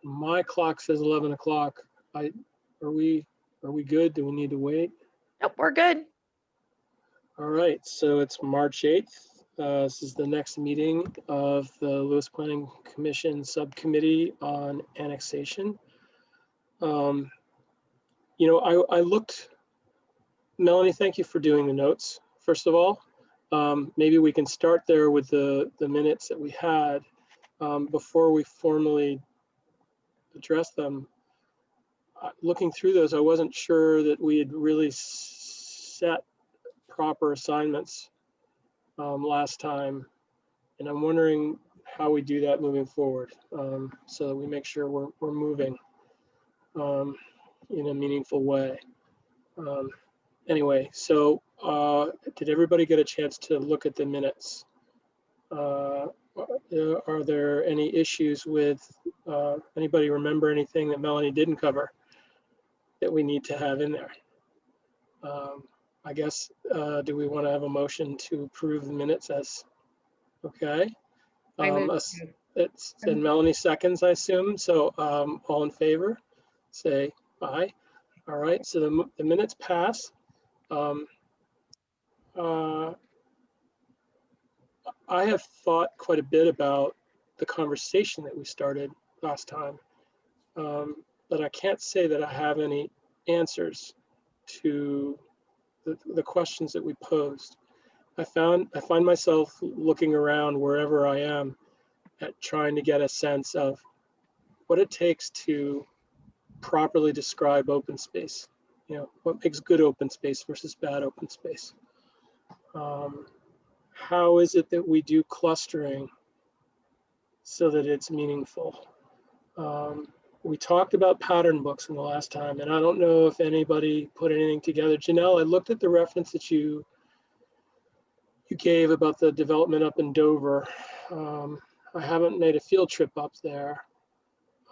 My clock says 11 o'clock. Are we good? Do we need to wait? Nope, we're good. All right, so it's March 8th. This is the next meeting of the Lewis Planning Commission Subcommittee on Annexation. I looked, Melanie, thank you for doing the notes, first of all. Maybe we can start there with the minutes that we had before we formally address them. Looking through those, I wasn't sure that we had really set proper assignments last time, and I'm wondering how we do that moving forward, so that we make sure we're moving in a meaningful way. Anyway, so did everybody get a chance to look at the minutes? Are there any issues with, anybody remember anything that Melanie didn't cover that we need to have in there? I guess, do we want to have a motion to approve the minutes as, okay? And Melanie seconds, I assume. So all in favor, say aye. All right, so the minutes pass. I have thought quite a bit about the conversation that we started last time, but I can't say that I have any answers to the questions that we posed. I find myself looking around wherever I am at trying to get a sense of what it takes to properly describe open space. What makes good open space versus bad open space. How is it that we do clustering so that it's meaningful? We talked about pattern books in the last time, and I don't know if anybody put anything together. Janelle, I looked at the reference that you gave about the development up in Dover. I haven't made a field trip up there.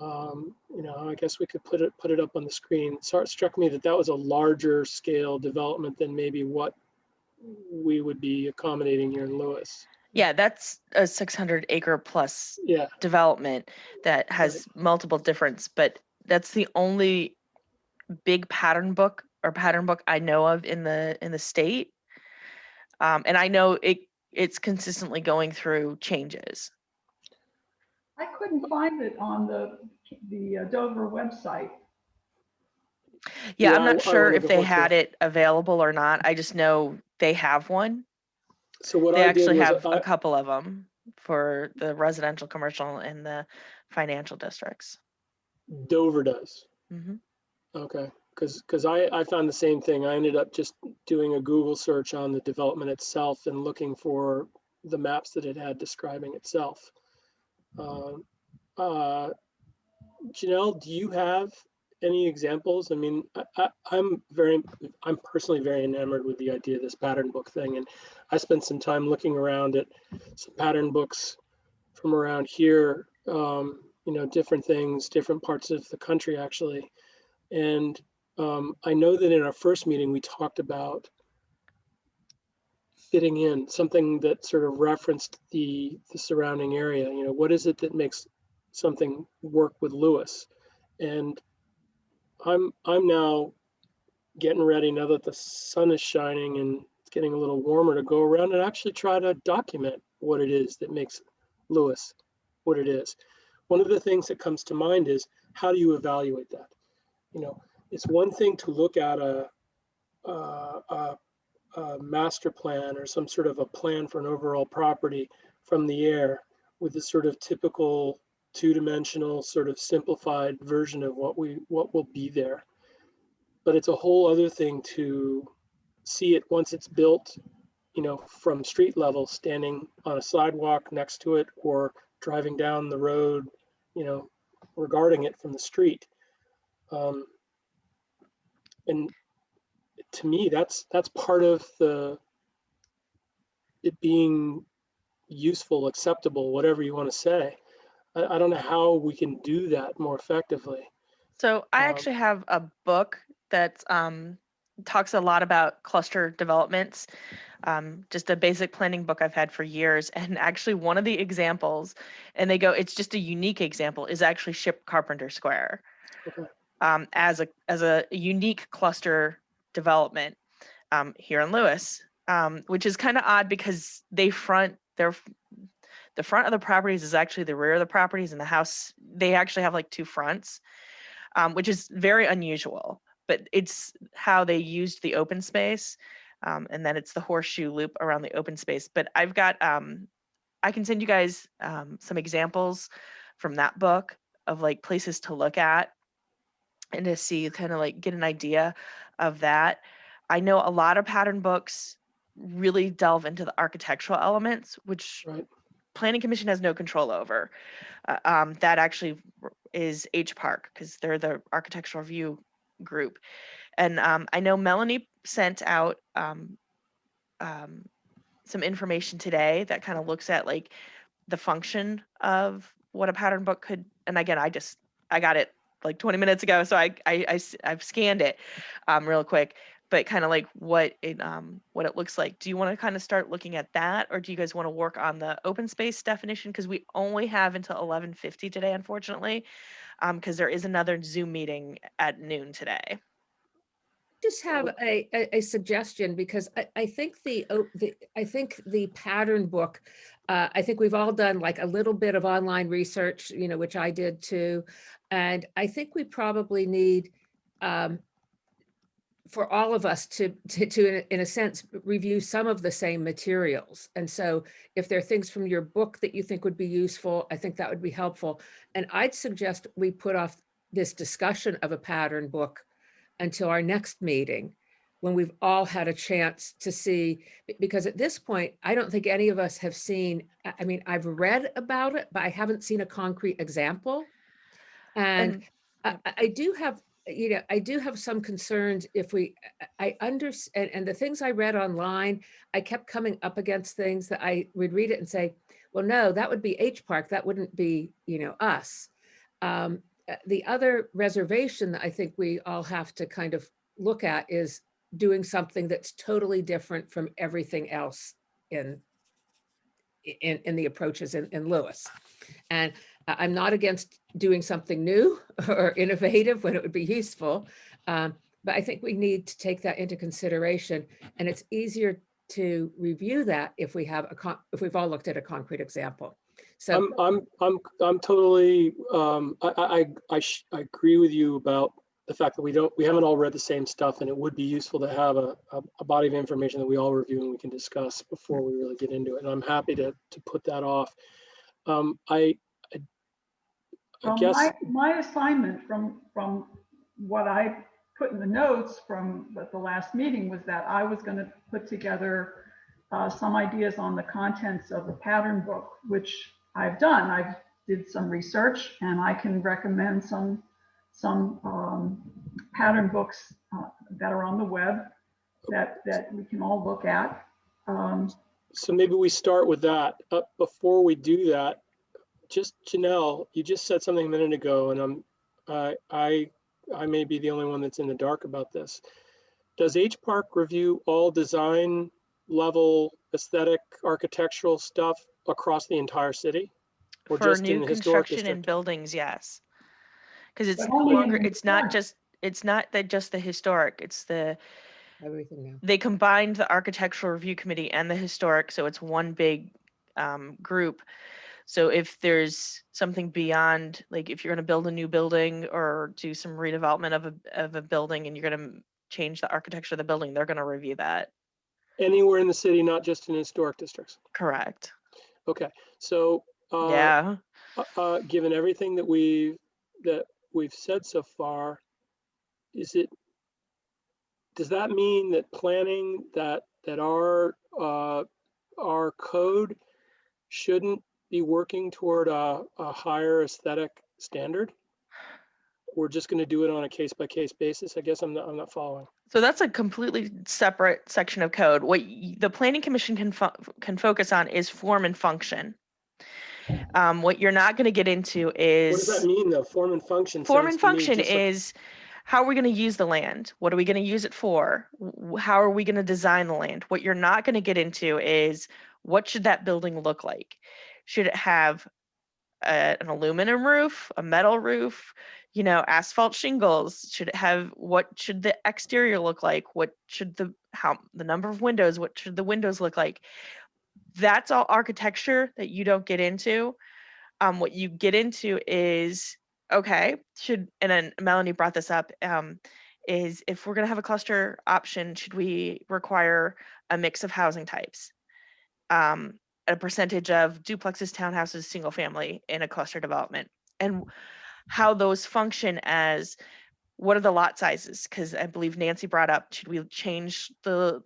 I guess we could put it up on the screen. So it struck me that was a larger scale development than maybe what we would be accommodating here in Lewis. Yeah, that's a 600-acre plus development that has multiple difference, but that's the only big pattern book I know of in the state. And I know it's consistently going through changes. I couldn't find it on the Dover website. Yeah, I'm not sure if they had it available or not. I just know they have one. So what they I actually did was have a couple of them for the residential, commercial, and the financial districts. Dover does. Mm-hmm. Okay, because I found the same thing. I ended up just doing a Google search on the development itself and looking for the maps that it had describing itself. Janelle, do you have any examples? I mean, I'm personally very enamored with the idea of this pattern book thing, and I spent some time looking around at some pattern books from around here, different things, different parts of the country actually. And I know that in our first meeting, we talked about fitting in something that sort of referenced the surrounding area. What is it that makes something work with Lewis? And I'm now getting ready, now that the sun is shining and it's getting a little warmer, to go around and actually try to document what it is that makes Lewis what it is. One of the things that comes to mind is, how do you evaluate that? It's one thing to look at a master plan or some sort of a plan for an overall property from the air with the sort of typical two-dimensional sort of simplified version of what will be there. But it's a whole other thing to see it once it's built, from street level, standing on a sidewalk next to it or driving down the road, regarding it from the street. And to me, that's part of it being useful, acceptable, whatever you want to say. I don't know how we can do that more effectively. So I actually have a book that's talks a lot about cluster developments. Just a basic planning book I've had for years. And actually one of the examples, and they go, it's just a unique example, is actually Ship Carpenter Square. Okay. As a unique cluster development here in Lewis, which is kind of odd because the front of the properties is actually the rear of the properties, and the house, they actually have like two fronts, which is very unusual, but it's how they used the open space. And then it's the horseshoe loop around the open space. But I've got, I can send you guys some examples from that book of like places to look at and to see, kind of like get an idea of that. I know a lot of pattern books really delve into the architectural elements, which Right. Planning Commission has no control over. That actually is H Park, because they're the architectural review group. And I know Melanie sent out some information today that kind of looks at like the function of what a pattern book could. And again, I got it like 20 minutes ago, so I've scanned it real quick, but kind of like what it looks like. Do you want to kind of start looking at that, or do you guys want to work on the open space definition? Because we only have until 11:50 today, unfortunately, because there is another Zoom meeting at noon today. Just have a suggestion, because I think the pattern book, I think we've all done like a little bit of online research, which I did too. And I think we probably need for all of us to in a sense review some of the same materials. And so if there are things from your book that you think would be useful, I think that would be helpful. And I'd suggest we put off this discussion of a pattern book until our next meeting, when we've all had a chance to see, because at this point, I don't think any of us have seen, I mean, I've read about it, but I haven't seen a concrete example. And I do have, I do have some concerns if I understand, and the things I read online, I kept coming up against things that I would read it and say, well, no, that would be H Park, that wouldn't be, us. The other reservation that I think we all have to kind of look at is doing something that's totally different from everything else in the approaches in Lewis. And I'm not against doing something new or innovative when it would be useful, but I think we need to take that into consideration. And it's easier to review that if we have if we've all looked at a concrete example. So I'm totally I agree with you about the fact that we haven't all read the same stuff, and it would be useful to have a body of information that we all review and we can discuss before we really get into it. And I'm happy to put that off. I guess my assignment from what I put in the notes from the last meeting was that I was going to put together some ideas on the contents of the pattern book, which I've done. I've did some research, and I can recommend some pattern books that are on the web that we can all look at. So maybe we start with that. Before we do that, just Janelle, you just said something a minute ago, and I may be the only one that's in the dark about this. Does H Park review all design level aesthetic architectural stuff across the entire city, or for just new in the historic construction in district? buildings? Yes, because it's But no only in longer, the it's not historic. just the historic, it's the everything now. they combined the architectural review committee and the historic, so it's one big group. So if there's something beyond, like if you're going to build a new building or do some redevelopment of a building and you're going to change the architecture of the building, they're going to review that. Anywhere in the city, not just in historic districts. Correct. Okay, so Yeah. given everything that we've said so far, does that mean that planning that our code shouldn't be working toward a higher aesthetic standard? We're just going to do it on a case-by-case basis? I guess I'm not following. So that's a completely separate section of code. What the Planning Commission can focus on is form and function. What you're not going to get into is, what does that mean though? Form and function. Form and function is how are we going to use the land? What are we going to use it for? How are we going to design the land? What you're not going to get into is what should that building look like? Should it have an aluminum roof, a metal roof, you know, asphalt shingles? Should it have, what should the exterior look like? What should the number of windows, what should the windows look like? That's all architecture that you don't get into. What you get into is, okay, and then Melanie brought this up, is if we're going to have a cluster option, should we require a mix of housing types? A percentage of duplexes, townhouses, single family in a cluster development, and how those function as, what are the lot sizes? Because I believe Nancy brought up, should we change the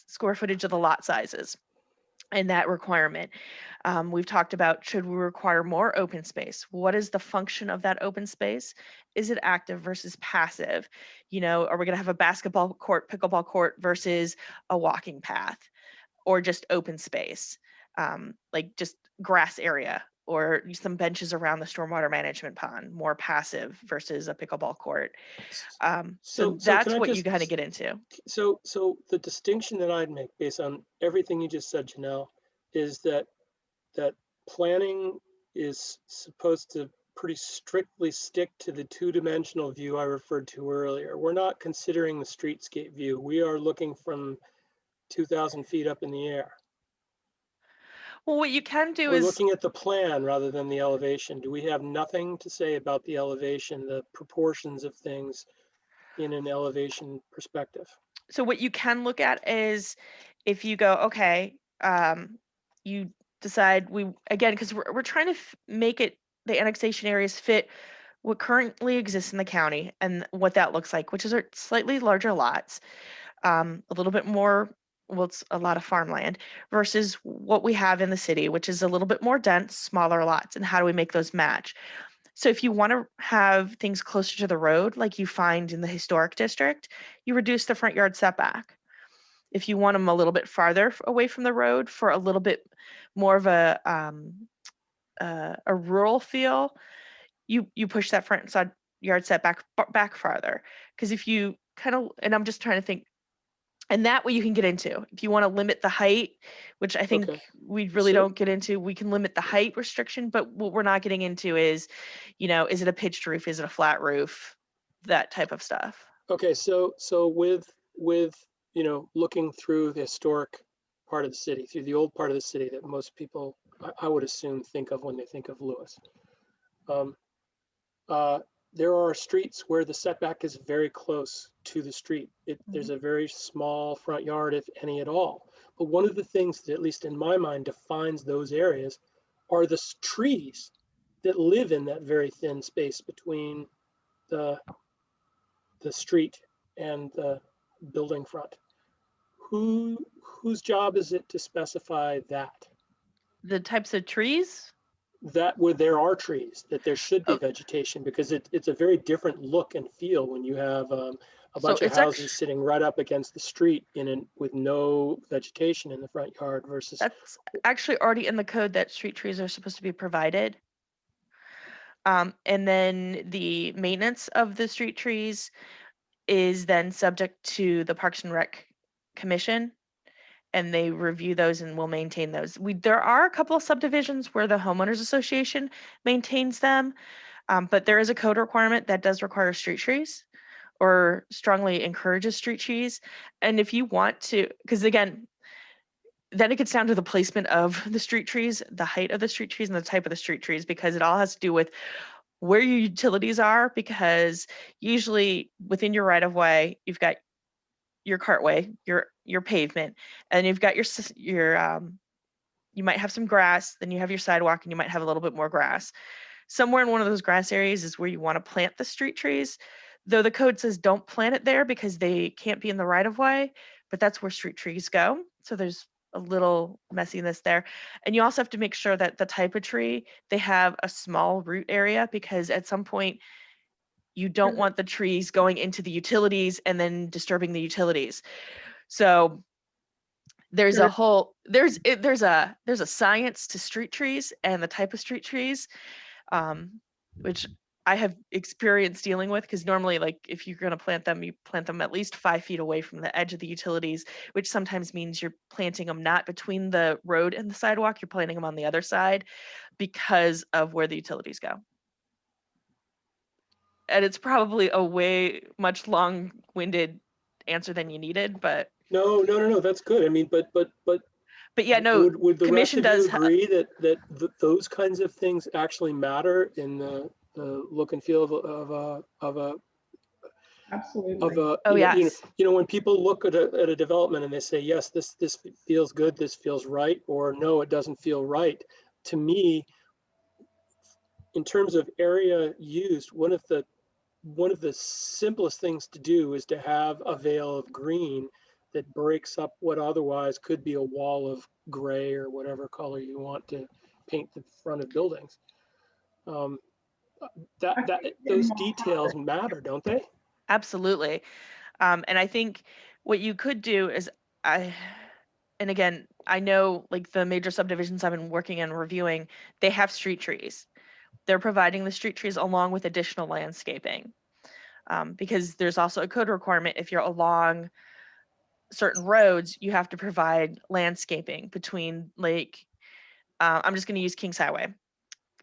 square footage of the lot sizes and that requirement? We've talked about, should we require more open space? What is the function of that open space? Is it active versus passive? You know, are we going to have a basketball court, pickleball court versus a walking path, or just open space, like just grass area, or some benches around the stormwater management pond, more passive versus a pickleball court? So that's what you kind of get into. So the distinction that I'd make based on everything you just said, Janelle, is that planning is supposed to pretty strictly stick to the two-dimensional view I referred to earlier. We're not considering the streetscape view. We are looking from 2,000 feet up in the air. Well, what you can do We're is looking at the plan rather than the elevation. Do we have nothing to say about the elevation, the proportions of things in an elevation perspective? So what you can look at is, if you go, okay, you decide, again, because we're trying to make it, the annexation areas fit what currently exists in the county and what that looks like, which is slightly larger lots, a little bit more, well, it's a lot of farmland, versus what we have in the city, which is a little bit more dense, smaller lots. And how do we make those match? So if you want to have things closer to the road, like you find in the historic district, you reduce the front yard setback. If you want them a little bit farther away from the road for a little bit more of a rural feel, you push that front side yard setback back farther. Because if you kind of, and I'm just trying to think, and that way you can get into, if you want to limit the height, which I think we really don't get into, we can limit the height restriction, but what we're not getting into is, you know, is it a pitched roof? Is it a flat roof? That type of stuff. Okay, so with you know, looking through the historic part of the city, through the old part of the city that most people, I would assume, think of when they think of Lewis. There are streets where the setback is very close to the street. There's a very small front yard, if any at all. But one of the things that, at least in my mind, defines those areas are the trees that live in that very thin space between the street and the building front. Whose job is it to specify that? The types of trees? That where there are trees, that there should be vegetation, because it's a very different look and feel when you have a bunch of houses sitting right up against the street with no vegetation in the front yard versus. That's actually already in the code, that street trees are supposed to be provided. And then the maintenance of the street trees is then subject to the Parks and Rec Commission, and they review those and will maintain those. There are a couple of subdivisions where the homeowners association maintains them, but there is a code requirement that does require street trees, or strongly encourages street trees. And if you want to, because again, then it gets down to the placement of the street trees, the height of the street trees, and the type of the street trees, because it all has to do with where your utilities are, because usually within your right of way, you've got your cartway, your pavement, and you've got your you might have some grass, then you have your sidewalk, and you might have a little bit more grass. Somewhere in one of those grass areas is where you want to plant the street trees, though the code says don't plant it there because they can't be in the right of way, but that's where street trees go. So there's a little messiness there. And you also have to make sure that the type of tree, they have a small root area, because at some point you don't want the trees going into the utilities and then disturbing the utilities. So there's a whole, there's a science to street trees and the type of street trees, which I have experience dealing with, because normally, like, if you're going to plant them, you plant them at least 5 feet away from the edge of the utilities, which sometimes means you're planting them not between the road and the sidewalk, you're planting them on the other side because of where the utilities go. And it's probably a way much long-winded answer than you needed, but No, that's good. I mean, but yeah, no, would the rest commission of you does agree that those kinds of things actually matter in the look and feel of a Absolutely. Oh, yes. When people look at a development and they say, yes, this feels good, this feels right, or no, it doesn't feel right. To me, in terms of area used, one of the simplest things to do is to have a veil of green that breaks up what otherwise could be a wall of gray or whatever color you want to paint the front of buildings. Those details matter, don't they? Absolutely. And I think what you could do is, and again, I know, like, the major subdivisions I've been working and reviewing, they have street trees. They're providing the street trees along with additional landscaping. Because there's also a code requirement, if you're along certain roads, you have to provide landscaping between, like, I'm just going to use Kings Highway.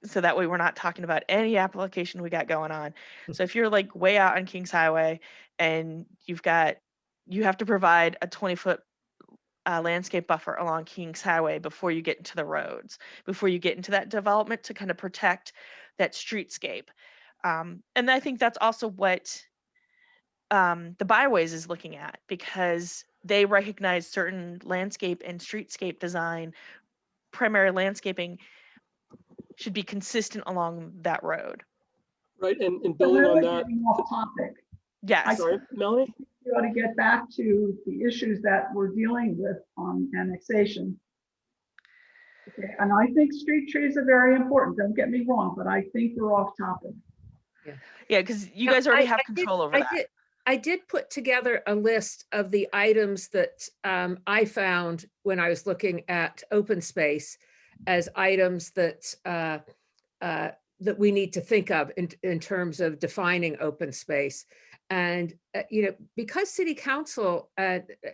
So that way we're not talking about any application we got going on. So if you're, like, way out on Kings Highway and you have to provide a 20-foot landscape buffer along Kings Highway before you get into the roads, before you get into that development, to kind of protect that streetscape. And I think that's also what the byways is looking at, because they recognize certain landscape and streetscape design, primary landscaping should be consistent along that road. Right, and building on that. Off topic. Yes. Sorry, Melanie? You ought to get back to the issues that we're dealing with on annexation. Okay, and I think street trees are very important. Don't get me wrong, but I think we're off topic. Yeah, because you guys already have control over that. I did put together a list of the items that I found when I was looking at open space as items that that we need to think of in terms of defining open space. And because City Council,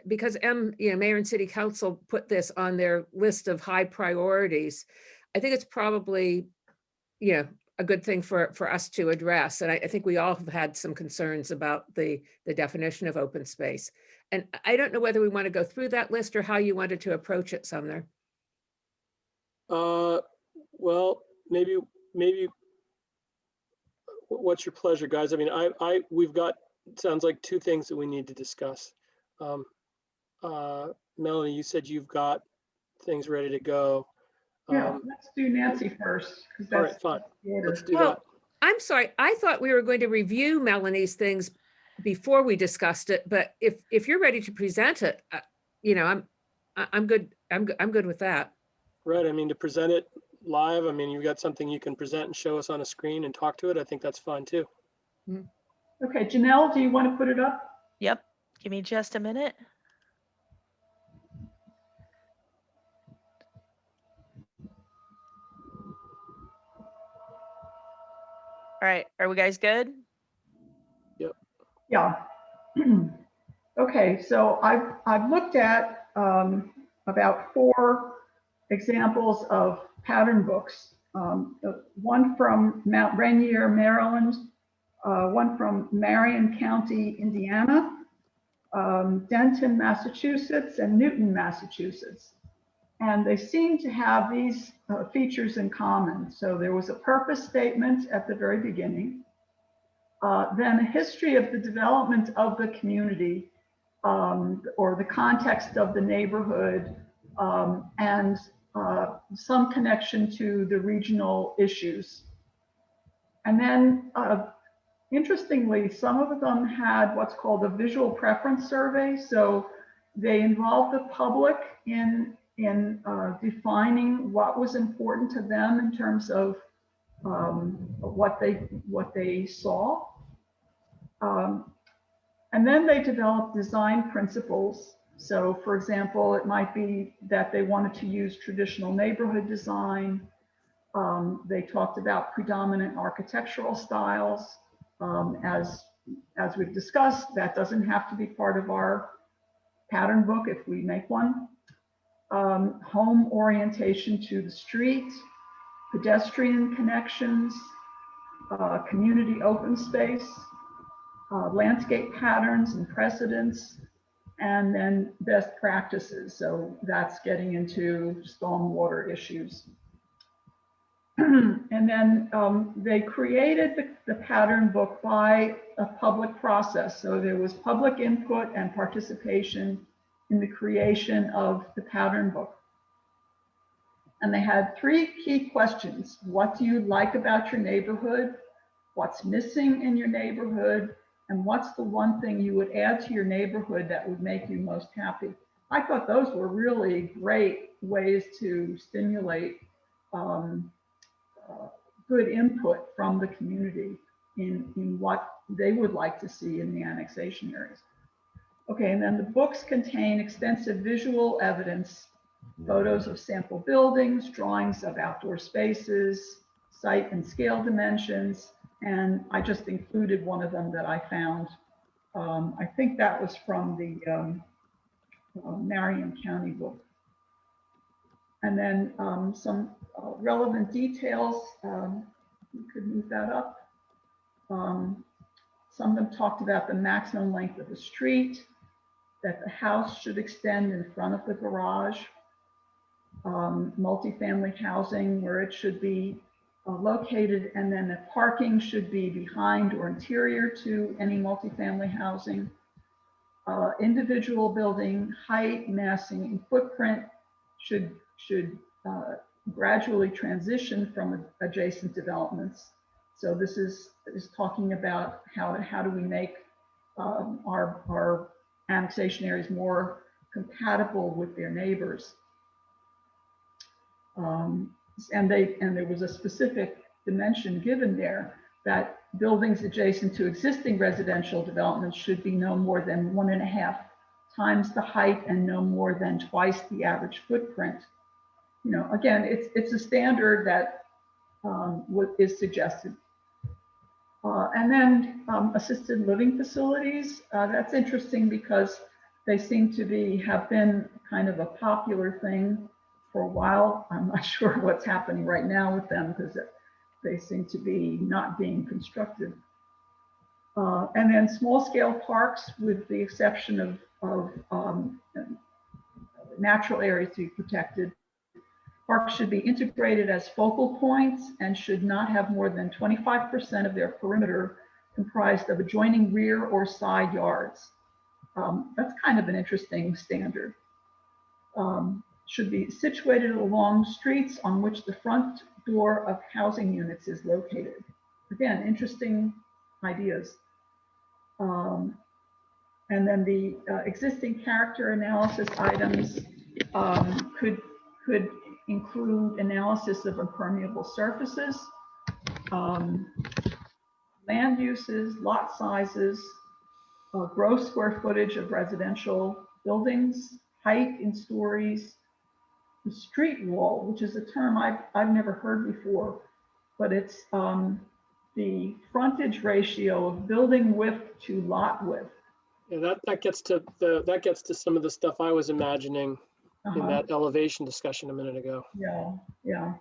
because Mayor and City Council put this on their list of high priorities, I think it's probably a good thing for us to address. And I think we all have had some concerns about the definition of open space. And I don't know whether we want to go through that list or how you wanted to approach it, Sumner. Well, maybe what's your pleasure, guys? I mean, we've got, sounds like 2 things that we need to discuss. Melanie, you said you've got things ready to go. Yeah, let's do Nancy first. All right, fine. Let's do that. I'm sorry. I thought we were going to review Melanie's things before we discussed it, but if you're ready to present it, I'm good. I'm good with that. Right. I mean, to present it live, I mean, you've got something you can present and show us on a screen and talk to it. I think that's fine too. Okay, Janelle, do you want to put it up? Yep. Give me just a minute. All right, are we guys good? Yep. Yeah. Okay, so I've looked at about 4 examples of pattern books. One from Mount Rainier, Maryland, one from Marion County, Indiana, Denton, Massachusetts, and Newton, Massachusetts. And they seem to have these features in common. So there was a purpose statement at the very beginning, then a history of the development of the community or the context of the neighborhood, and some connection to the regional issues. And then interestingly, some of them had what's called a visual preference survey. So they involved the public in defining what was important to them in terms of what they saw. And then they developed design principles. So for example, it might be that they wanted to use traditional neighborhood design, They talked about predominant architectural styles. As we've discussed, that doesn't have to be part of our pattern book if we make one. Home orientation to the street, pedestrian connections, community open space, landscape patterns and precedents, and then best practices. So that's getting into stormwater issues. And then they created the pattern book by a public process. So there was public input and participation in the creation of the pattern book. And they had 3 key questions. What do you like about your neighborhood? What's missing in your neighborhood? And what's the one thing you would add to your neighborhood that would make you most happy? I thought those were really great ways to stimulate good input from the community in what they would like to see in the annexation areas. Okay, and then the books contain extensive visual evidence, photos of sample buildings, drawings of outdoor spaces, site and scale dimensions, and I just included one of them that I found. I think that was from the Marion County book. And then some relevant details, you could move that up. Some of them talked about the maximum length of the street, that the house should extend in front of the garage, multifamily housing where it should be located, and then the parking should be behind or interior to any multifamily housing. Individual building height, massing, and footprint should gradually transition from adjacent developments. So this is talking about how do we make our annexation areas more compatible with their neighbors. And there was a specific dimension given there that buildings adjacent to existing residential developments should be no more than 1.5 times the height and no more than twice the average footprint. You know, again, it's a standard that is suggested. And then assisted living facilities. That's interesting because they seem to have been kind of a popular thing for a while. I'm not sure what's happening right now with them because they seem to be not being constructed. And then small scale parks, with the exception of natural areas to be protected. Parks should be integrated as focal points and should not have more than 25% of their perimeter comprised of adjoining rear or side yards. That's kind of an interesting standard. Should be situated along streets on which the front door of housing units is located. Again, interesting ideas. And then the existing character analysis items could include analysis of impermeable surfaces, land uses, lot sizes, gross square footage of residential buildings, height in stories, the street wall, which is a term I've never heard before, but it's the frontage ratio of building width to lot width. Yeah, that gets to some of the stuff I was imagining in that elevation discussion a minute ago. Yeah.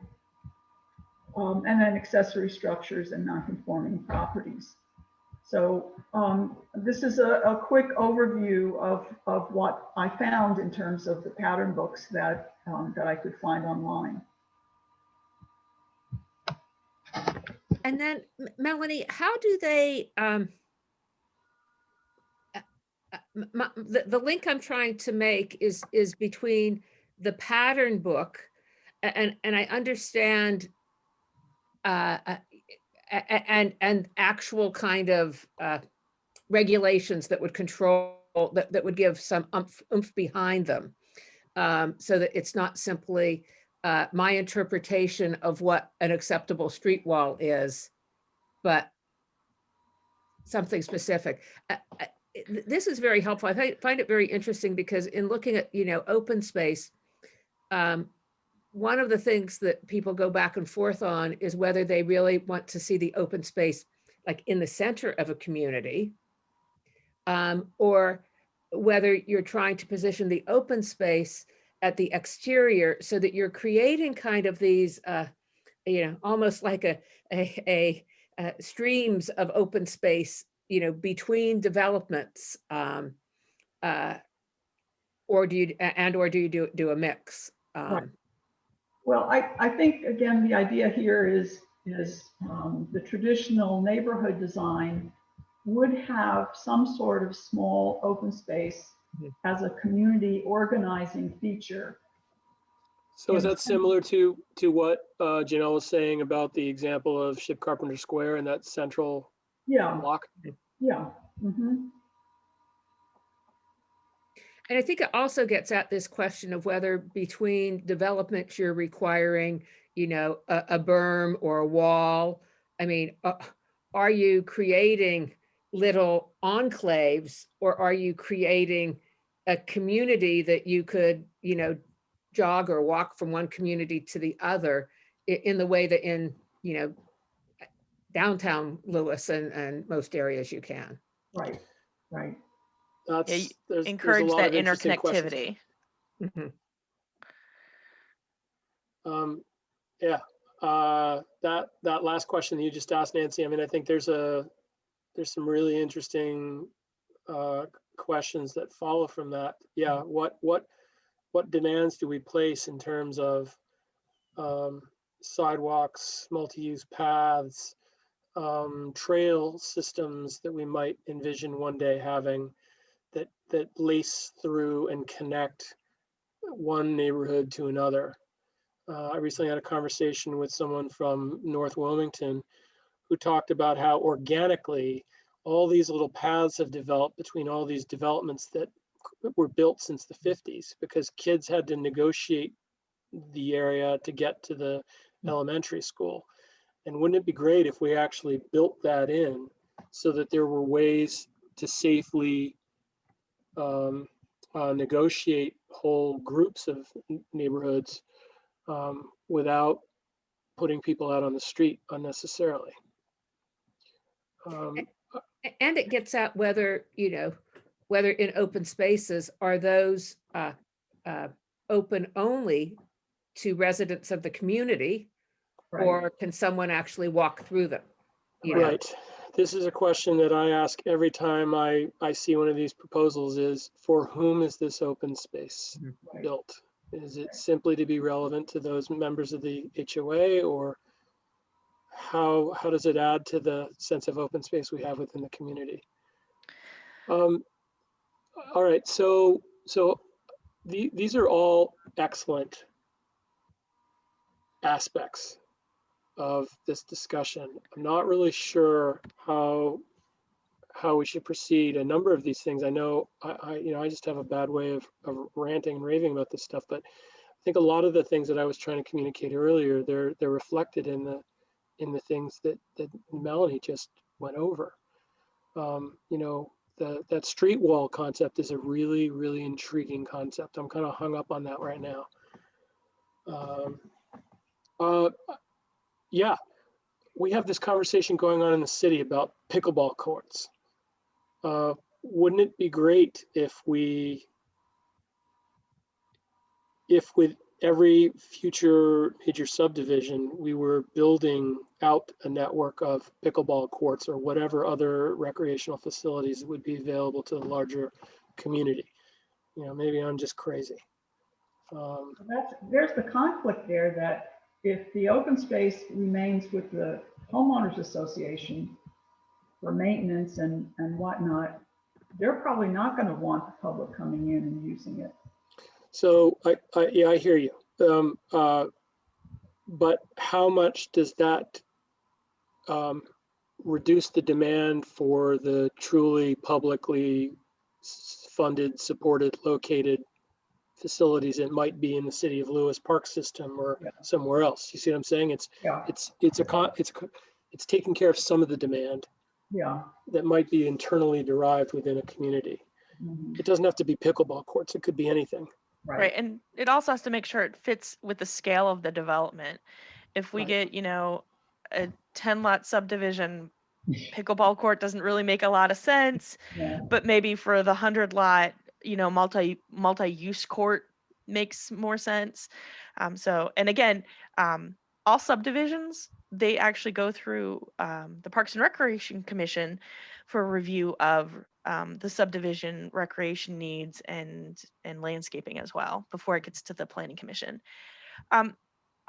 And then accessory structures and non-conforming properties. So this is a quick overview of what I found in terms of the pattern books that I could find online. And then, Melanie, how do they, the link I'm trying to make is between the pattern book and I understand and actual kind of regulations that would control, that would give some oomph behind them, so that it's not simply my interpretation of what an acceptable street wall is, but something specific. This is very helpful. I find it very interesting because in looking at, open space, one of the things that people go back and forth on is whether they really want to see the open space like in the center of a community, or whether you're trying to position the open space at the exterior so that you're creating kind of these, almost like a streams of open space, between developments, or do you do a mix? Right. Well, I think, again, the idea here is the traditional neighborhood design would have some sort of small open space as a community organizing feature. So is that similar to what Janelle was saying about the example of Ship Carpenter Square and that central block? Yeah. Mm-hmm. And I think it also gets at this question of whether between developments you're requiring, a berm or a wall. I mean, are you creating little enclaves, or are you creating a community that you could, jog or walk from one community to the other in the way that in, downtown Lewis and most areas you can. Right. Encourage that interconnectivity. Mm-hmm. That last question that you just asked, Nancy, I mean, I think there's some really interesting questions that follow from that. Yeah, what demands do we place in terms of sidewalks, multi-use paths, trail systems that we might envision one day having that lace through and connect one neighborhood to another. I recently had a conversation with someone from North Wilmington who talked about how organically all these little paths have developed between all these developments that were built since the 50s, because kids had to negotiate the area to get to the elementary school. And wouldn't it be great if we actually built that in so that there were ways to safely negotiate whole groups of neighborhoods without putting people out on the street unnecessarily. And it gets at whether in open spaces, are those open only to residents of the community, or can someone actually walk through them? Right. This is a question that I ask every time I see one of these proposals is, for whom is this open space built? Is it simply to be relevant to those members of the HOA, or how does it add to the sense of open space we have within the community? All right, so these are all excellent aspects of this discussion. I'm not really sure how we should proceed. A number of these things, I know I just have a bad way of ranting and raving about this stuff, but I think a lot of the things that I was trying to communicate earlier, they're reflected in the things that Melanie just went over. That street wall concept is a really, really intriguing concept. I'm kind of hung up on that right now. Yeah, we have this conversation going on in the city about pickleball courts. Wouldn't it be great if with every future major subdivision, we were building out a network of pickleball courts or whatever other recreational facilities that would be available to the larger community? Maybe I'm just crazy. There's the conflict there, that if the open space remains with the homeowners association for maintenance and whatnot, they're probably not going to want the public coming in and using it. So I hear you. But how much does that reduce the demand for the truly publicly funded, supported, located facilities it might be in the city of Lewis Park system or somewhere else? You see what I'm saying? It's taking care of some of the demand that might be internally derived within a community. It doesn't have to be pickleball courts. It could be anything. Right. And it also has to make sure it fits with the scale of the development. If we get, you know, a 10 lot subdivision, pickleball court doesn't really make a lot of sense, but maybe for the 100 lot, you know, multi-use court makes more sense. So, and again, all subdivisions, they actually go through the Parks and Recreation Commission for review of the subdivision recreation needs and landscaping as well before it gets to the Planning Commission.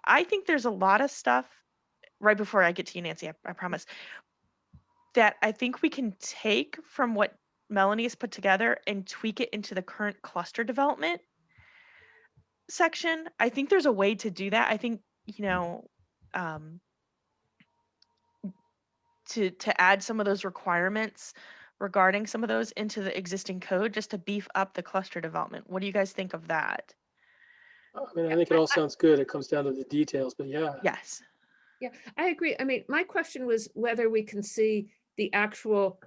I think there's a lot of stuff right before I get to you, Nancy, I promise, that I think we can take from what Melanie has put together and tweak it into the current cluster development section. I think there's a way to do that. I think, you know, to add some of those requirements regarding some of those into the existing code just to beef up the cluster development. What do you guys think of that? I mean, I think it all sounds good. It comes down to the details, but yeah. Yes. Yeah, I agree. I mean, my question was whether we can see the actual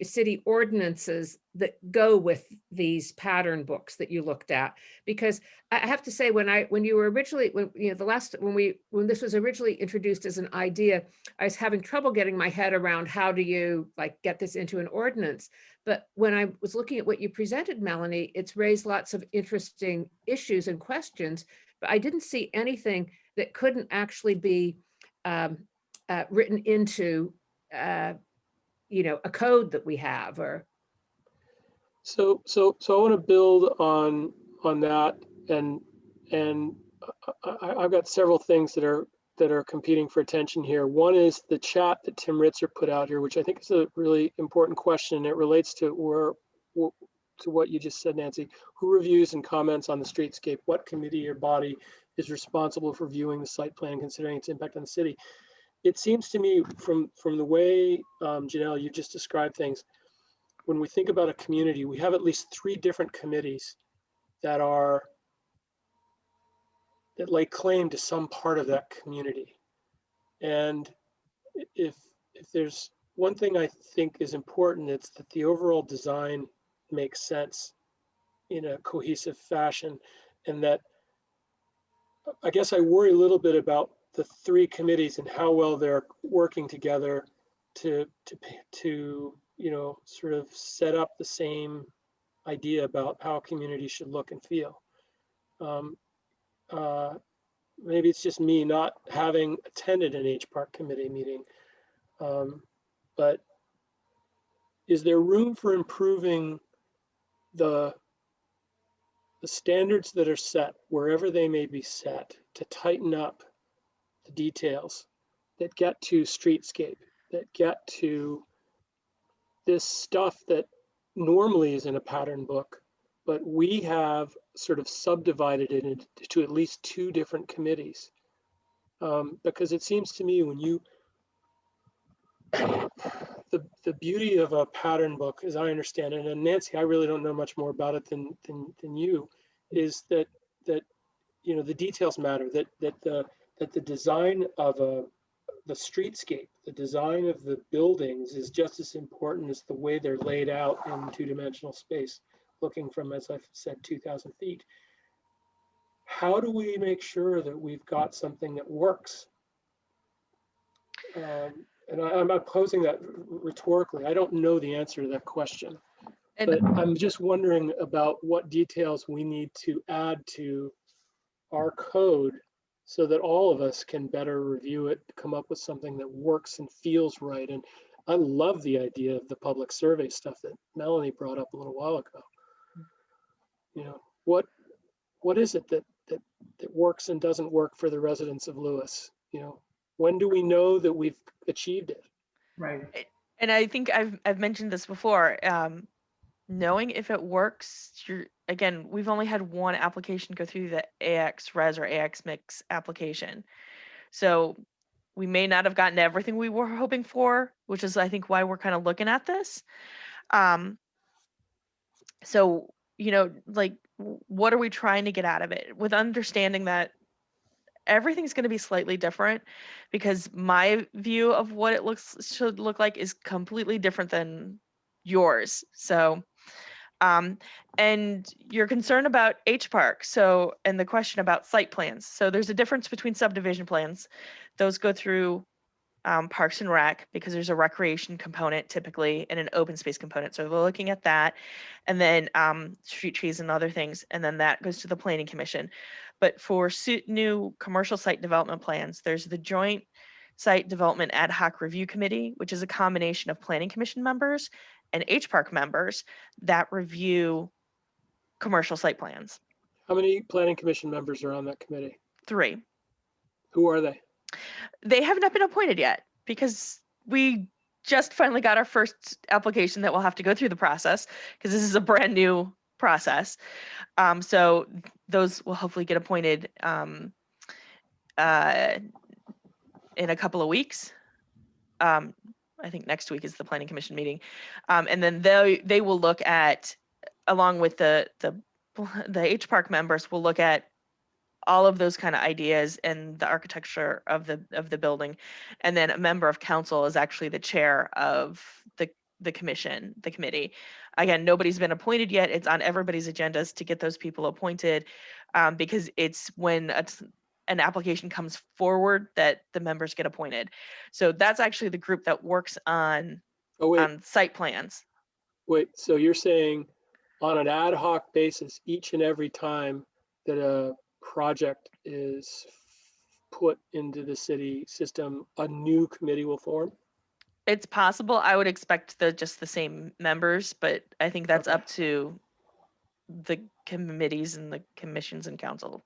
city ordinances that go with these pattern books that you looked at, because I have to say, when you were originally, when this was originally introduced as an idea, I was having trouble getting my head around how do you like get this into an ordinance. But when I was looking at what you presented, Melanie, it's raised lots of interesting issues and questions, but I didn't see anything that couldn't actually be written into you know, a code that we have. Or so I want to build on that, and I've got several things that are competing for attention here. One is the chat that Tim Ritzer put out here, which I think is a really important question. It relates to what you just said, Nancy. Who reviews and comments on the streetscape? What committee or body is responsible for viewing the site plan, considering its impact on the city? It seems to me from the way, Janelle, you just described things, when we think about a community, we have at least 3 different committees that lay claim to some part of that community. And if there's one thing I think is important, it's that the overall design makes sense in a cohesive fashion. And that, I guess I worry a little bit about the 3 committees and how well they're working together to you know, sort of set up the same idea about how a community should look and feel. Maybe it's just me not having attended an H Park committee meeting, but is there room for improving the standards that are set, wherever they may be set, to tighten up the details that get to streetscape, that get to this stuff that normally is in a pattern book, but we have sort of subdivided it into at least 2 different committees. Because it seems to me when you, the beauty of a pattern book, as I understand it, and Nancy, I really don't know much more about it than you, is that you know, the details matter, that the design of the streetscape, the design of the buildings is just as important as the way they're laid out in 2-dimensional space, looking from, as I've said, 2,000 feet. How do we make sure that we've got something that works? And I'm posing that rhetorically. I don't know the answer to that question, but I'm just wondering about what details we need to add to our code so that all of us can better review it, come up with something that works and feels right. And I love the idea of the public survey stuff that Melanie brought up a little while ago. You know, what is it that works and doesn't work for the residents of Lewis? You know, when do we know that we've achieved it? Right. And I think I've mentioned this before. Knowing if it works, again, we've only had one application go through the AX Res or AX Mix application. So we may not have gotten everything we were hoping for, which is, I think, why we're kind of looking at this. So, you know, like, what are we trying to get out of it? With understanding that everything's going to be slightly different, because my view of what it should look like is completely different than yours. So And you're concerned about H Park. So, and the question about site plans. So there's a difference between subdivision plans. Those go through Parks and Rec because there's a recreation component typically and an open space component. So we're looking at that, and then street trees and other things, and then that goes to the Planning Commission. But for new commercial site development plans, there's the Joint Site Development Ad Hoc Review Committee, which is a combination of Planning Commission members and H Park members that review commercial site plans. How many Planning Commission members are on that committee? 3. Who are they? They have not been appointed yet because we just finally got our first application that will have to go through the process because this is a brand new process. So those will hopefully get appointed in a couple of weeks. I think next week is the Planning Commission meeting. And then they will look at, along with the H Park members, will look at all of those kind of ideas and the architecture of the building. And then a member of council is actually the chair of the committee. Again, nobody's been appointed yet. It's on everybody's agendas to get those people appointed because it's when an application comes forward that the members get appointed. So that's actually the group that works on site plans. Wait, so you're saying on an ad hoc basis, each and every time that a project is put into the city system, a new committee will form? It's possible. I would expect just the same members, but I think that's up to the committees and the commissions and council.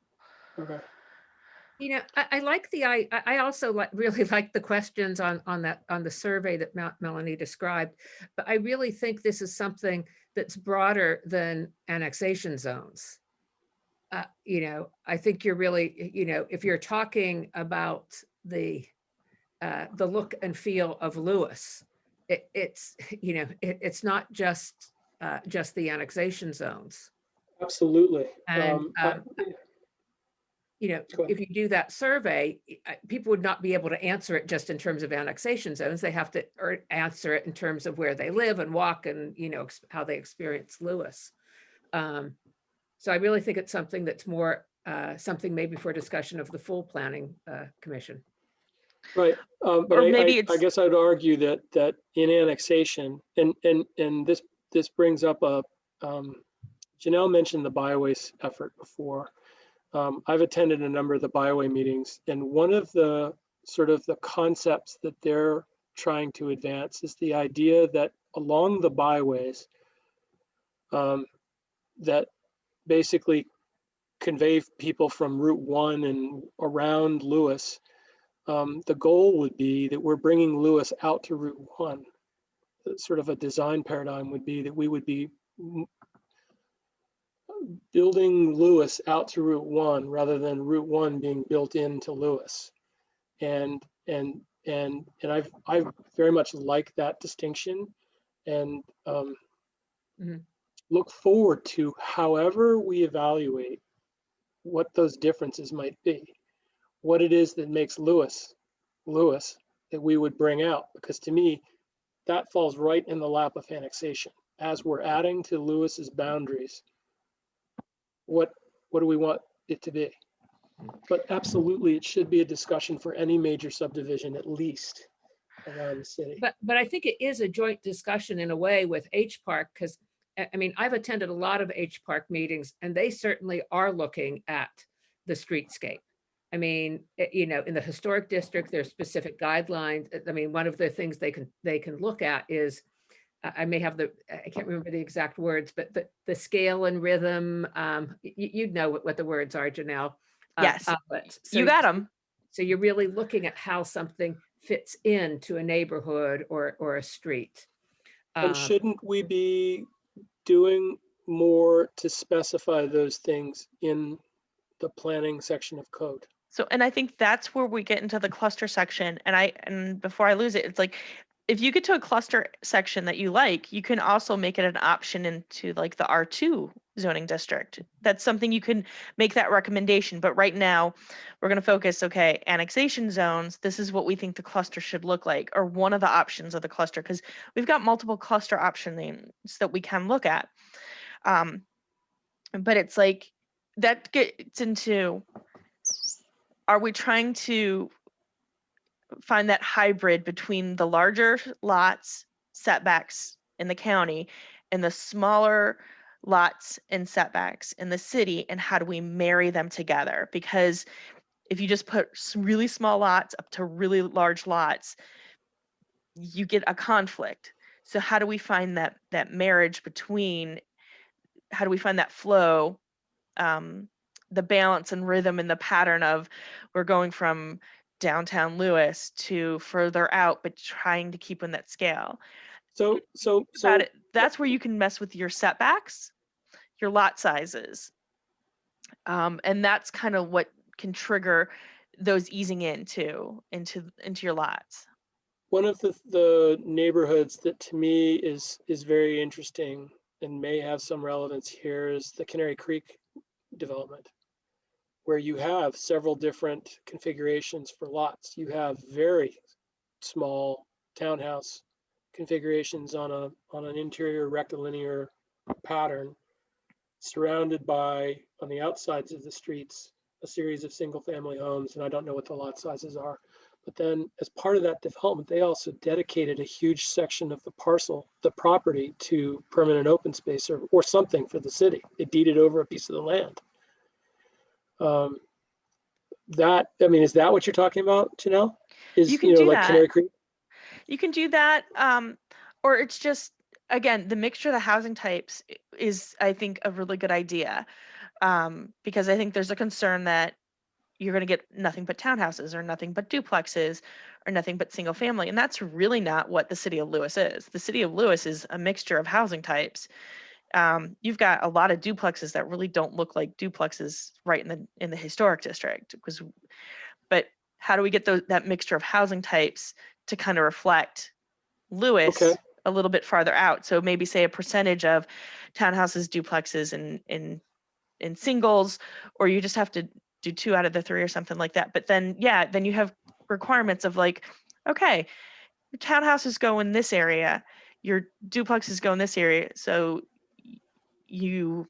Okay. You know, I like I also really like the questions on the survey that Melanie described, but I really think this is something that's broader than annexation zones. You know, I think you're really, you know, if you're talking about the look and feel of Lewis, it's you know, it's not just the annexation zones. Absolutely. And you know, if you do that survey, people would not be able to answer it just in terms of annexation zones. They have to answer it in terms of where they live and walk and, you know, how they experience Lewis. So I really think it's something that's more something maybe for discussion of the full planning commission. Right, but I guess I'd argue that in annexation, and this brings up Janelle mentioned the byways effort before. I've attended a number of the byway meetings, and one of the sort of the concepts that they're trying to advance is the idea that along the byways that basically convey people from Route 1 and around Lewis, the goal would be that we're bringing Lewis out to Route 1. Sort of a design paradigm would be that we would be building Lewis out to Route 1 rather than Route 1 being built into Lewis. And I very much like that distinction, and look forward to however we evaluate what those differences might be, what it is that makes Lewis that we would bring out, because to me that falls right in the lap of annexation. As we're adding to Lewis's boundaries, what do we want it to be? But absolutely, it should be a discussion for any major subdivision, at least around the city. But I think it is a joint discussion in a way with H Park, because I mean, I've attended a lot of H Park meetings, and they certainly are looking at the streetscape. I mean, you know, in the historic district, there's specific guidelines. I mean, one of the things they can look at is, I may have I can't remember the exact words, but the scale and rhythm, you'd know what the words are, Janelle. Yes, so you got them. So you're really looking at how something fits into a neighborhood or a street. And shouldn't we be doing more to specify those things in the planning section of code? So, and I think that's where we get into the cluster section. And before I lose it, it's like, if you get to a cluster section that you like, you can also make it an option into like the R2 zoning district. That's something you can make that recommendation. But right now we're going to focus, okay, annexation zones, this is what we think the cluster should look like, or one of the options of the cluster, because we've got multiple cluster options that we can look at. But it's like, that gets into, are we trying to find that hybrid between the larger lots setbacks in the county and the smaller lots and setbacks in the city, and how do we marry them together? Because if you just put really small lots up to really large lots, you get a conflict. So how do we find that marriage between, how do we find that flow, the balance and rhythm and the pattern of, we're going from downtown Lewis to further out, but trying to keep in that scale. So That's where you can mess with your setbacks, your lot sizes. And that's kind of what can trigger those easing into your lots. one of the neighborhoods that to me is very interesting and may have some relevance here is the Canary Creek development, where you have several different configurations for lots. You have very small townhouse configurations on an interior rectilinear pattern, surrounded by, on the outsides of the streets, a series of single family homes, and I don't know what the lot sizes are. But then as part of that development, they also dedicated a huge section of the parcel, the property, to permanent open space or something for the city. They deeded over a piece of the land. Is that what you're talking about, Janelle? You can do like that. Canary Creek? You can do that. Or it's just, again, the mixture of the housing types is, I think, a really good idea. Because I think there's a concern that you're going to get nothing but townhouses or nothing but duplexes or nothing but single family. And that's really not what the city of Lewis is. The city of Lewis is a mixture of housing types. You've got a lot of duplexes that really don't look like duplexes right in the historic district. But how do we get that mixture of housing types to kind of reflect Lewis a little bit farther out? So maybe say a percentage of townhouses, duplexes, and singles, or you just have to do 2 out of the 3 or something like that. But then, then you have requirements of like, okay, your townhouses go in this area, your duplexes go in this area. So you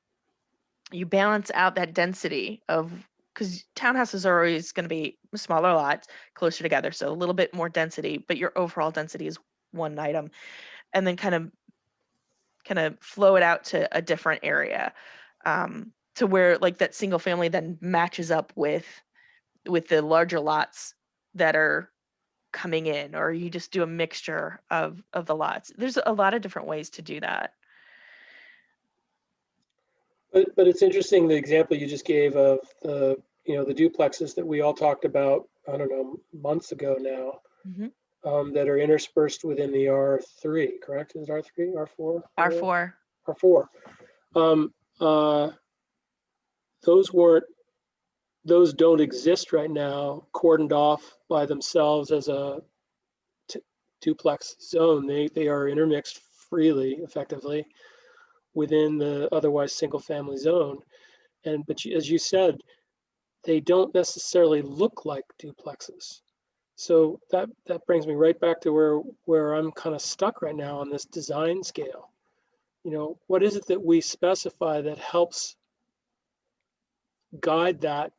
balance out that density of, because townhouses are always going to be smaller lots closer together, so a little bit more density, but your overall density is one item, and then kind of flow it out to a different area, to where like that single family then matches up with the larger lots that are coming in, or you just do a mixture of the lots. There's a lot of different ways to do that. But it's interesting, the example you just gave of the duplexes that we all talked about, I don't know, months ago now, that are interspersed within the R3, correct? Is it R3, R4? R4. Those don't exist right now, cordoned off by themselves as a duplex zone. They are intermixed freely, effectively, within the otherwise single family zone. But as you said, they don't necessarily look like duplexes. So that brings me right back to where I'm kind of stuck right now on this design scale. What is it that we specify that helps guide that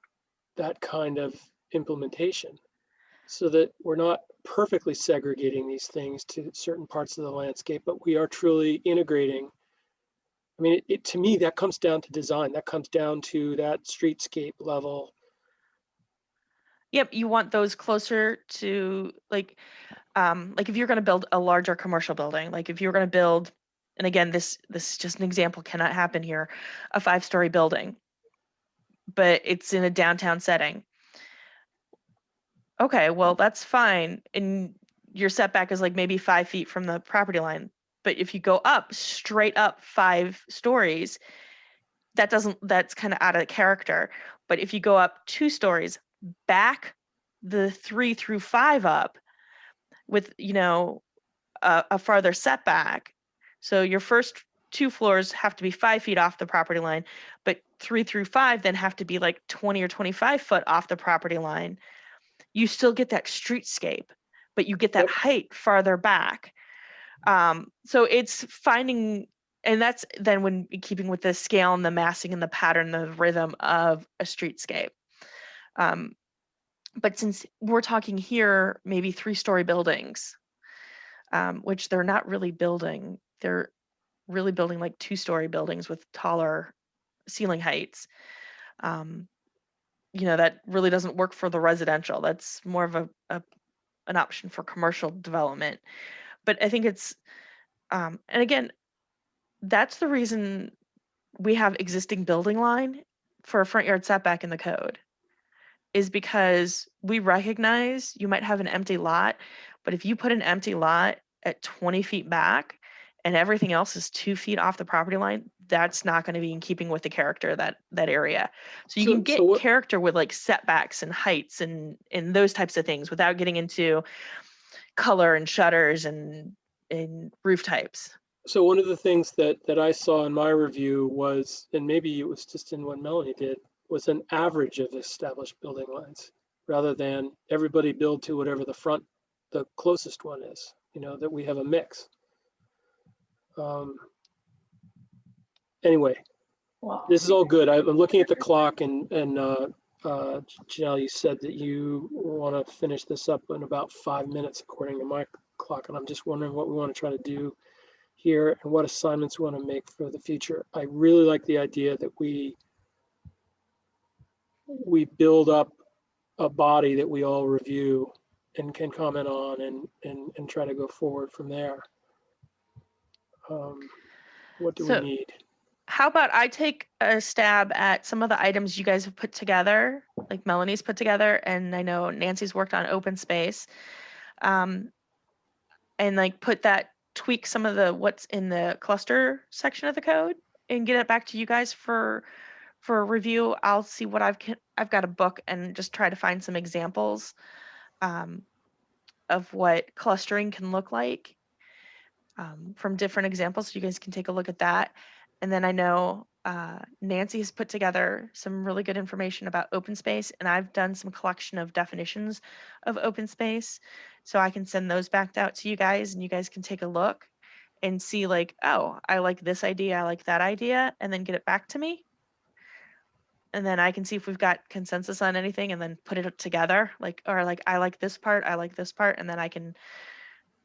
kind of implementation, so that we're not perfectly segregating these things to certain parts of the landscape, but we are truly integrating. I mean, to me, that comes down to design. That comes down to that streetscape level. Yep, you want those closer to like if you're going to build a larger commercial building, like if you're going to build, and again, this is just an example, cannot happen here, a 5-story building, but it's in a downtown setting. Okay, well, that's fine. And your setback is like maybe 5 feet from the property line. But if you go up, straight up 5 stories, that's kind of out of character. But if you go up 2 stories, back the 3 through 5 up with, a farther setback. So your first 2 floors have to be 5 feet off the property line, but 3 through 5 then have to be like 20 or 25 foot off the property line. You still get that streetscape, but you get that height farther back. So it's finding and that's then when keeping with the scale and the massing and the pattern, the rhythm of a streetscape. But since we're talking here, maybe 3-story buildings, which they're not really building, they're really building like 2-story buildings with taller ceiling heights. You know, that really doesn't work for the residential. That's more of an option for commercial development. But I think it's, and again, that's the reason we have existing building line for a front yard setback in the code, is because we recognize you might have an empty lot, but if you put an empty lot at 20 feet back and everything else is 2 feet off the property line, that's not going to be in keeping with the character of that area. So you can get character with like setbacks and heights and those types of things without getting into color and shutters and roof types. So one of the things that I saw in my review was, and maybe it was just in what Melanie did, was an average of established building lines rather than everybody build to whatever the closest one is, you know, that we have a mix. Anyway, this is all good. I'm looking at the clock and Janelle, you said that you want to finish this up in about 5 minutes according to my clock. And I'm just wondering what we want to try to do here and what assignments we want to make for the future. I really like the idea that we build up a body that we all review and can comment on and try to go forward from there. What do we need? How about I take a stab at some of the items you guys have put together, like Melanie's put together, and I know Nancy's worked on open space, and like tweak some of the what's in the cluster section of the code and get it back to you guys for review. I'll see what I've got a book and just try to find some examples of what clustering can look like from different examples, so you guys can take a look at that. And then I know Nancy has put together some really good information about open space, and I've done some collection of definitions of open space. So I can send those back out to you guys, and you guys can take a look and see like, oh, I like this idea, I like that idea, and then get it back to me. And then I can see if we've got consensus on anything and then put it together, or I like this part, and then I can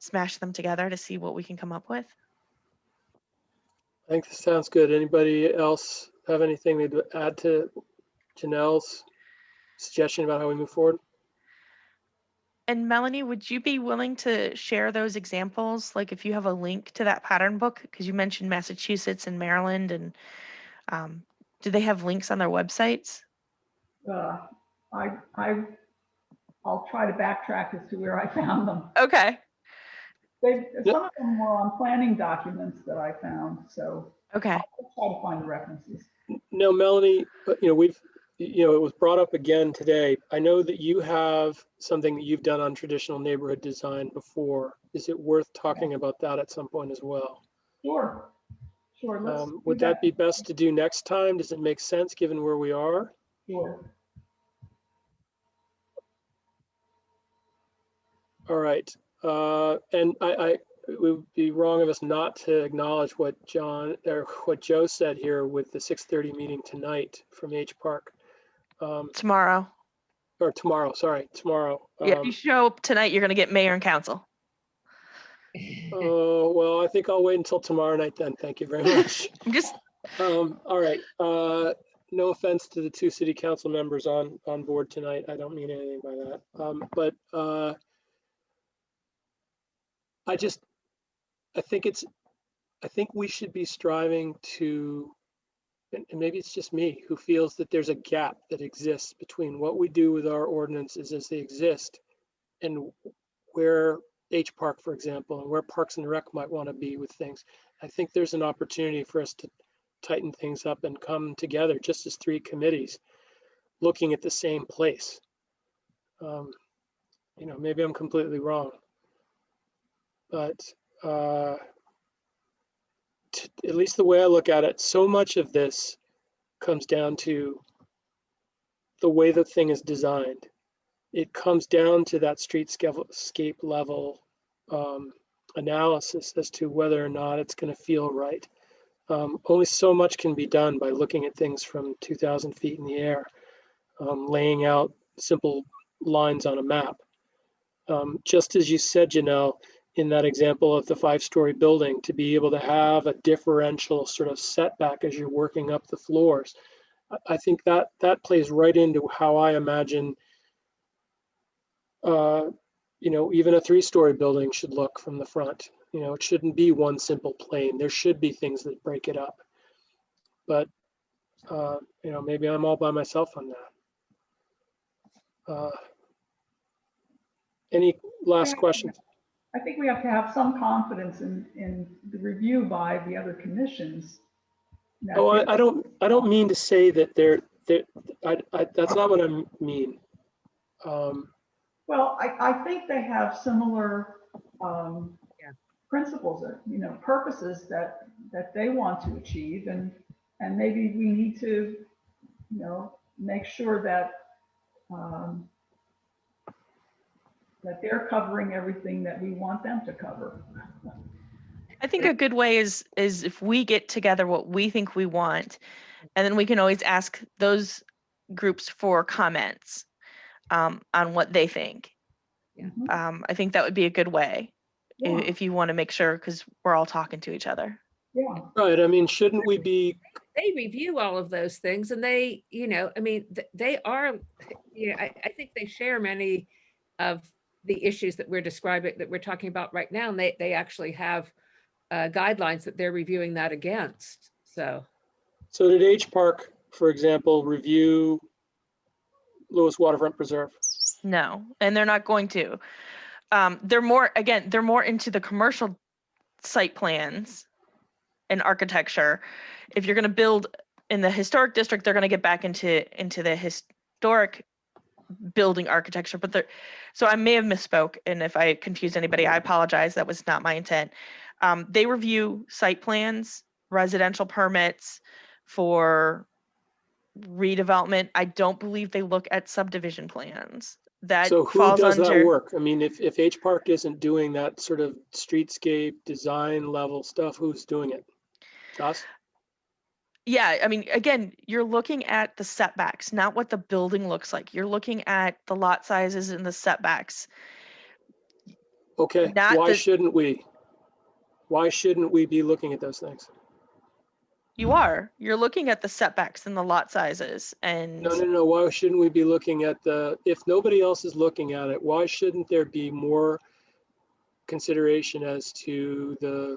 smash them together to see what we can come up with. I think this sounds good. Anybody else have anything to add to Janelle's suggestion about how we move forward? And Melanie, would you be willing to share those examples? Like if you have a link to that pattern book, because you mentioned Massachusetts and Maryland, and do they have links on their websites? I'll try to backtrack as to where I found them. Okay. Some of them were on planning documents that I found, so okay. I'll try to find the references. No, Melanie, you know, it was brought up again today. I know that you have something that you've done on traditional neighborhood design before. Is it worth talking about that at some point as well? Sure. Would that be best to do next time? Does it make sense given where we are? Sure. All right. And it would be wrong of us not to acknowledge what Joe said here with the 6:30 meeting tonight from H Park. Tomorrow. Or tomorrow, sorry, tomorrow. Yeah, if you show up tonight, you're going to get mayor and council. Oh, well, I think I'll wait until tomorrow night then. Thank you very much. All right. No offense to the 2 city council members on board tonight. I don't mean anything by that. But I think we should be striving to, and maybe it's just me who feels that there's a gap that exists between what we do with our ordinances as they exist and where H Park, for example, and where Parks and Rec might want to be with things. I think there's an opportunity for us to tighten things up and come together just as 3 committees looking at the same place. You know, maybe I'm completely wrong, but at least the way I look at it, so much of this comes down to the way the thing is designed. It comes down to that streetscape level analysis as to whether or not it's going to feel right. Only so much can be done by looking at things from 2,000 feet in the air, laying out simple lines on a map. Just as you said, Janelle, in that example of the 5-story building, to be able to have a differential sort of setback as you're working up the floors, I think that plays right into how I imagine, even a 3-story building should look from the front. It shouldn't be one simple plane. There should be things that break it up. But, maybe I'm all by myself on that. Any last questions? I think we have to have some confidence in the review by the other commissions. Oh, I don't mean to say that that's not what I mean. Well, I think they have similar principles, or purposes that they want to achieve, and maybe we need to make sure that that they're covering everything that we want them to cover. I think a good way is if we get together what we think we want, and then we can always ask those groups for comments on what they think. Yeah. I think that would be a good way Yeah. if you want to make sure, because we're all talking to each other. Yeah. Right. I mean, shouldn't we be? They review all of those things, and they, they are, I think they share many of the issues that we're describing, that we're talking about right now, and they actually have guidelines that they're reviewing that against. So did H Park, for example, review Lewis Waterfront Preserve? No, and they're not going to. They're more into the commercial site plans and architecture. If you're going to build in the historic district, they're going to get back into the historic building architecture. So I may have misspoke, and if I confused anybody, I apologize. That was not my intent. They review site plans, residential permits for redevelopment. I don't believe they look at subdivision plans. So who does that work? I mean, if H Park isn't doing that sort of streetscape design level stuff, who's doing it? Joss? Yeah, I mean, again, you're looking at the setbacks, not what the building looks like. You're looking at the lot sizes and the setbacks. Okay, why shouldn't we? Why shouldn't we be looking at those things? You're looking at the setbacks and the lot sizes and. No. Why shouldn't we be looking at if nobody else is looking at it, why shouldn't there be more consideration as to the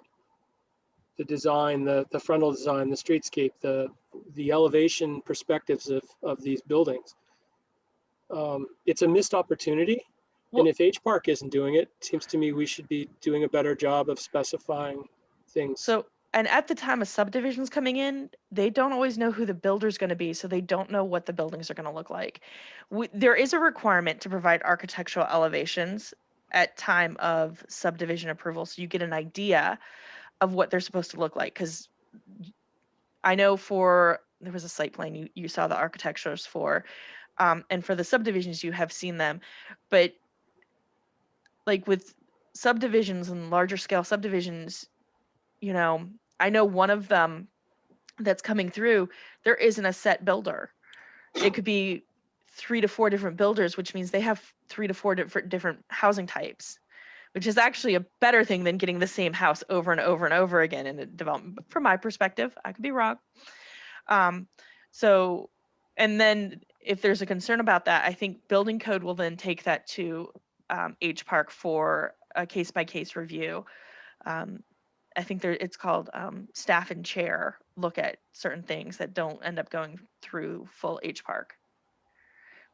design, the frontal design, the streetscape, the elevation perspectives of these buildings? It's a missed opportunity. Well, and if H Park isn't doing it, it seems to me we should be doing a better job of specifying things. So, and at the time of subdivisions coming in, they don't always know who the builder's going to be, so they don't know what the buildings are going to look like. There is a requirement to provide architectural elevations at time of subdivision approval, so you get an idea of what they're supposed to look like. Because I know there was a site plan you saw the architectures for, and for the subdivisions you have seen them, but like with subdivisions and larger scale subdivisions, I know one of them that's coming through, there isn't a set builder. It could be 3 to 4 different builders, which means they have 3 to 4 different housing types, which is actually a better thing than getting the same house over and over and over again in a development. But from my perspective, I could be wrong. So, and then if there's a concern about that, I think building code will then take that to H Park for a case-by-case review. I think it's called staff and chair look at certain things that don't end up going through full H Park.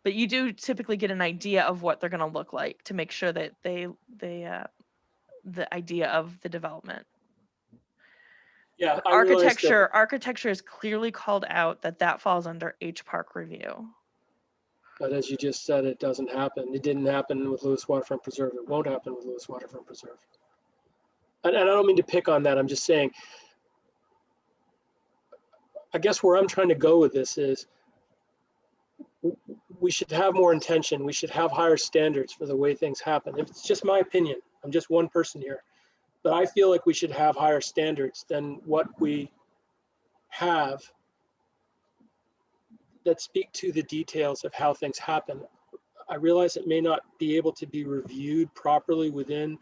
But you do typically get an idea of what they're going to look like to make sure that the idea of the development. Yeah, architecture is clearly called out that falls under H Park review. But as you just said, it doesn't happen. It didn't happen with Lewis Waterfront Preserve. It won't happen with Lewis Waterfront Preserve. And I don't mean to pick on that. I'm just saying, I guess where I'm trying to go with this is we should have more intention. We should have higher standards for the way things happen. It's just my opinion. I'm just one person here. But I feel like we should have higher standards than what we have that speak to the details of how things happen. I realize it may not be able to be reviewed properly within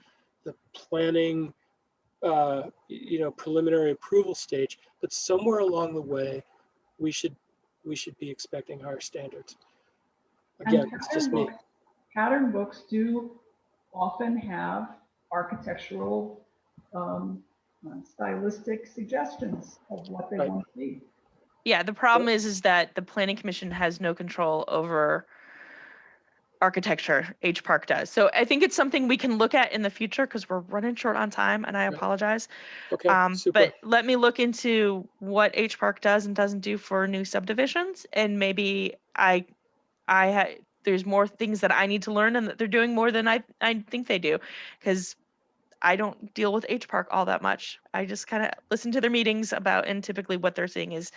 the planning, preliminary approval stage, but somewhere along the way, we should be expecting higher standards. Again, it's just me. Pattern books do often have architectural, stylistic suggestions of what they want to see. Yeah, the problem is that the Planning Commission has no control over architecture. HPark does. So I think it's something we can look at in the future because we're running short on time, and I apologize. Okay, super. But let me look into what HPark does and doesn't do for new subdivisions, and maybe there's more things that I need to learn and that they're doing more than I think they do, because I don't deal with HPark all that much. I just kind of listen to their meetings about, and typically what they're seeing is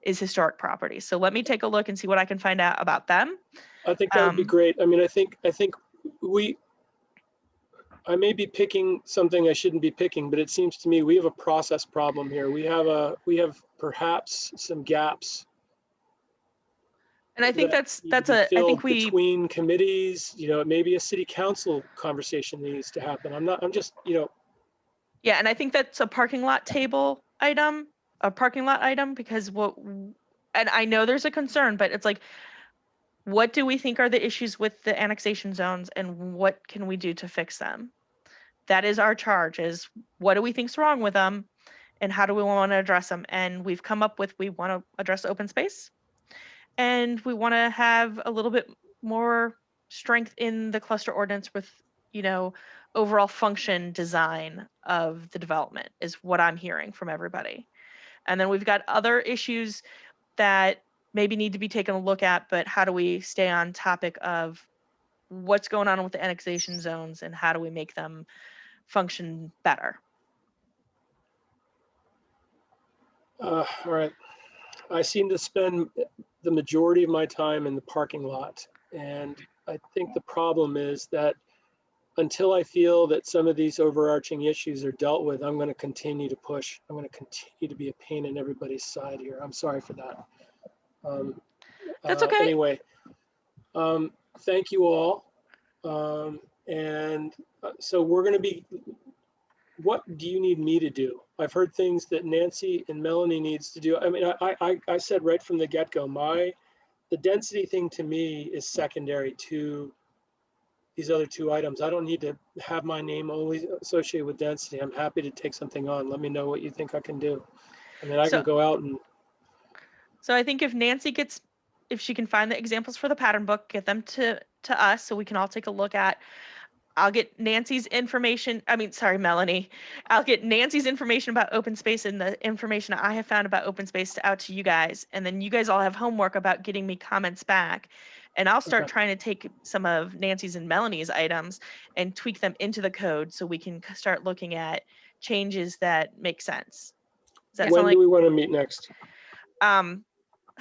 historic property. So let me take a look and see what I can find out about them. I think that would be great. I mean, I think I may be picking something I shouldn't be picking, but it seems to me we have a process problem here. We have perhaps some gaps. And I think that's between committees, maybe a city council conversation needs to happen. Yeah, and I think that's a parking lot item, because and I know there's a concern, but it's like, what do we think are the issues with the annexation zones and what can we do to fix them? That is our charge, is what do we think's wrong with them and how do we want to address them? And we've come up with, we want to address open space, and we want to have a little bit more strength in the cluster ordinance with, overall function design of the development is what I'm hearing from everybody. And then we've got other issues that maybe need to be taken a look at, but how do we stay on topic of what's going on with the annexation zones and how do we make them function better? All right. I seem to spend the majority of my time in the parking lot. And I think the problem is that until I feel that some of these overarching issues are dealt with, I'm going to continue to push. I'm going to continue to be a pain in everybody's side here. I'm sorry for that. That's okay. Anyway, thank you all. So we're going to be, what do you need me to do? I've heard things that Nancy and Melanie needs to do. I mean, I said right from the get-go, the density thing to me is secondary to these other two items. I don't need to have my name always associated with density. I'm happy to take something on. Let me know what you think I can do. And then I can go out and. So I think if Nancy if she can find the examples for the pattern book, get them to us so we can all take a look at. I'll get Nancy's information. Melanie. I'll get Nancy's information about open space and the information I have found about open space out to you guys. And then you guys all have homework about getting me comments back. And I'll start trying to take some of Nancy's and Melanie's items and tweak them into the code so we can start looking at changes that make sense. When do we want to meet next? How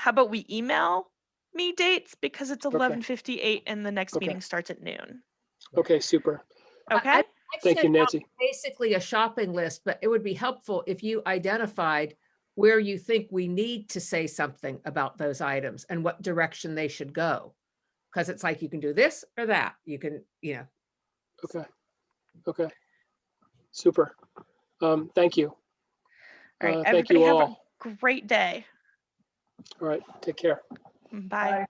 about we email me dates, because it's 11:58 and the next meeting starts at noon. Okay, super. Okay. Thank you, Nancy. Basically a shopping list, but it would be helpful if you identified where you think we need to say something about those items and what direction they should go. Because it's like, you can do this or that. You can, Okay. Super. Thank you. All right. Thank you all. Have a great day. All right. Take care. Bye. Bye.